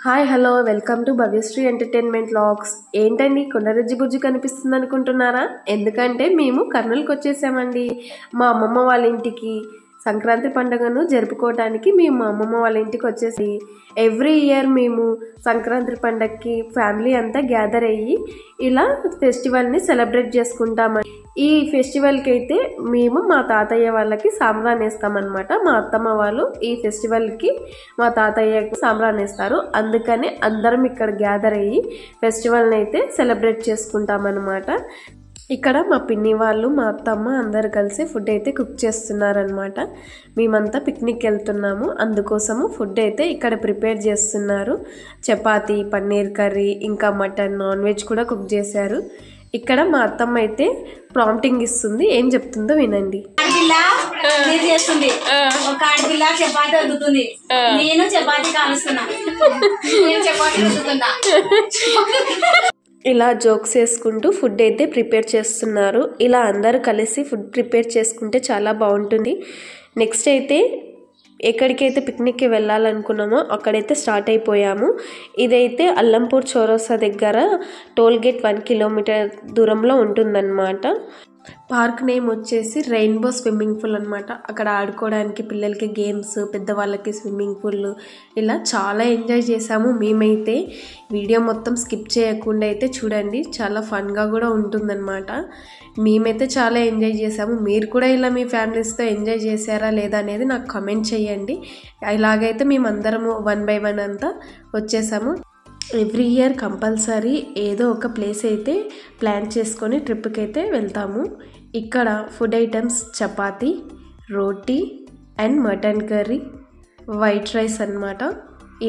Hi hello welcome to Bhavyasri entertainment vlogs. ఏంటండి కొండరెజ్జి గుజ్జు కనిపిస్తుంది అనుకుంటున్నారా? ఎందుకంటే మేము కర్నూలుకి వచ్చేసామండి. మా అమ్మమ్మ వాళ్ళ ఇంటికి సంక్రాంతి పండుగను జరుపుకోవడానికి మేము మా అమ్మమ్మ వాళ్ళ ఇంటికి వచ్చేసి ఎవ్రీ ఇయర్ మేము సంక్రాంతి పండగకి ఫ్యామిలీ అంతా గ్యాదర్ అయ్యి ఇలా ఫెస్టివల్ని సెలబ్రేట్ చేసుకుంటామని. ఈ ఫెస్టివల్కి అయితే మేము మా తాతయ్య వాళ్ళకి సాంబ్రాన్ వేస్తామన్నమాట. మా అత్తమ్మ వాళ్ళు ఈ ఫెస్టివల్కి మా తాతయ్యకి సాంబ్రాన్ వేస్తారు. అందుకని అందరం ఇక్కడ గ్యాదర్ అయ్యి ఫెస్టివల్ని అయితే సెలబ్రేట్ చేసుకుంటామన్నమాట. ఇక్కడ మా పిన్ని వాళ్ళు మా అత్తమ్మ అందరు కలిసి ఫుడ్ అయితే కుక్ చేస్తున్నారనమాట. మేమంతా పిక్నిక్ వెళ్తున్నాము, అందుకోసము ఫుడ్ అయితే ఇక్కడ ప్రిపేర్ చేస్తున్నారు. చపాతీ, పన్నీర్ కర్రీ, ఇంకా మటన్, నాన్ వెజ్ కూడా కుక్ చేశారు. ఇక్కడ మా అత్తమ్మ అయితే ప్రాంప్టింగ్ ఇస్తుంది, ఏం చెప్తుందో వినండి. ఒక ఆడపిల్ల చపాతి వద్దుతుంది, నేను చపాతి కాలుస్తున్నా. ఇలా జోక్స్ వేసుకుంటూ ఫుడ్ అయితే ప్రిపేర్ చేస్తున్నారు. ఇలా అందరూ కలిసి ఫుడ్ ప్రిపేర్ చేసుకుంటే చాలా బాగుంటుంది. నెక్స్ట్ అయితే ఎక్కడికైతే పిక్నిక్కి వెళ్ళాలనుకున్నామో అక్కడైతే స్టార్ట్ అయిపోయాము. ఇదైతే అల్లంపూర్ చౌరస్తా దగ్గర టోల్ గేట్ 1 కిలోమీటర్ దూరంలో ఉంటుందన్నమాట. పార్క్ నేమ్ వచ్చేసి రెయిన్బో స్విమ్మింగ్ పూల్ అనమాట. అక్కడ ఆడుకోవడానికి పిల్లలకి గేమ్స్, పెద్దవాళ్ళకి స్విమ్మింగ్ పూల్, ఇలా చాలా ఎంజాయ్ చేసాము. మేమైతే వీడియో మొత్తం స్కిప్ చేయకుండా అయితే చూడండి, చాలా ఫన్గా కూడా ఉంటుందన్నమాట. మేమైతే చాలా ఎంజాయ్ చేసాము. మీరు కూడా ఇలా మీ ఫ్యామిలీస్తో ఎంజాయ్ చేశారా లేదా అనేది నాకు కమెంట్ చేయండి. ఇలాగైతే మేమందరము 1 by 1 అంతా వచ్చేసాము. ఎవ్రీ ఇయర్ కంపల్సరీ ఏదో ఒక ప్లేస్ అయితే ప్లాన్ చేసుకొని ట్రిప్కి అయితే వెళ్తాము. ఇక్కడ food items chapati, roti and mutton curry, white rice అన్నమాట.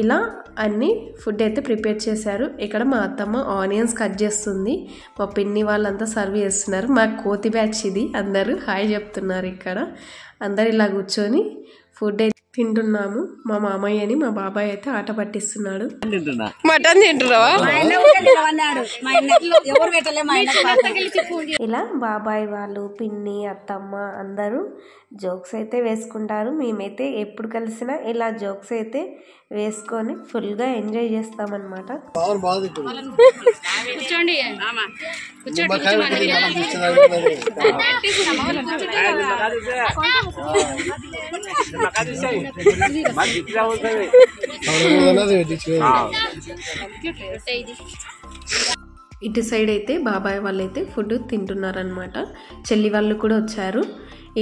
ఇలా అన్నీ ఫుడ్ అయితే ప్రిపేర్ చేశారు. ఇక్కడ మా అత్తమ్మ ఆనియన్స్ కట్ చేస్తుంది, మా పిన్ని వాళ్ళంతా సర్వ్ చేస్తున్నారు. మా కోతి బ్యాచ్ ఇది, అందరూ హాయ్ చెప్తున్నారు. ఇక్కడ అందరు ఇలా కూర్చొని ఫుడ్ అయితే తింటున్నాము. మా మామయ్యని మా బాబాయ్ అయితే ఆట పట్టిస్తున్నాడు. మటన్ తింటున్నావా? ఇలా బాబాయ్ వాళ్ళు, పిన్ని, అత్తమ్మ అందరూ జోక్స్ అయితే వేసుకుంటారు. మేమైతే ఎప్పుడు కలిసినా ఇలా జోక్స్ అయితే వేసుకొని ఫుల్గా ఎంజాయ్ చేస్తామన్నమాట. ఇటు సైడ్ అయితే బాబాయ్ వాళ్ళు అయితే ఫుడ్ తింటున్నారనమాట. చెల్లి వాళ్ళు కూడా వచ్చారు.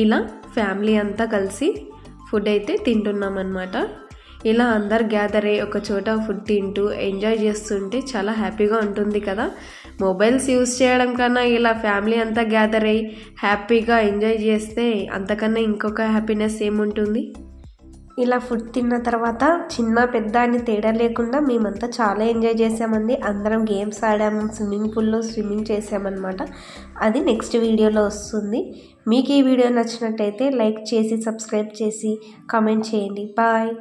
ఇలా ఫ్యామిలీ అంతా కలిసి ఫుడ్ అయితే తింటున్నామన్నమాట. ఇలా అందరు గ్యాదర్ అయ్యి ఒక చోట ఫుడ్ తింటూ ఎంజాయ్ చేస్తుంటే చాలా హ్యాపీగా ఉంటుంది కదా. మొబైల్స్ యూజ్ చేయడం కన్నా ఇలా ఫ్యామిలీ అంతా గ్యాదర్ అయ్యి హ్యాపీగా ఎంజాయ్ చేస్తే అంతకన్నా ఇంకొక హ్యాపీనెస్ ఏముంటుంది. ఇలా ఫుడ్ తిన్న తర్వాత చిన్న పెద్ద అని తేడా లేకుండా మేమంతా చాలా ఎంజాయ్ చేసామండి. అందరం గేమ్స్ ఆడాము, స్విమ్మింగ్ పూల్లో స్విమ్మింగ్ చేసామన్నమాట. అది నెక్స్ట్ వీడియోలో వస్తుంది. మీకు ఈ వీడియో నచ్చినట్టయితే లైక్ చేసి, సబ్స్క్రైబ్ చేసి, కామెంట్ చేయండి. బాయ్.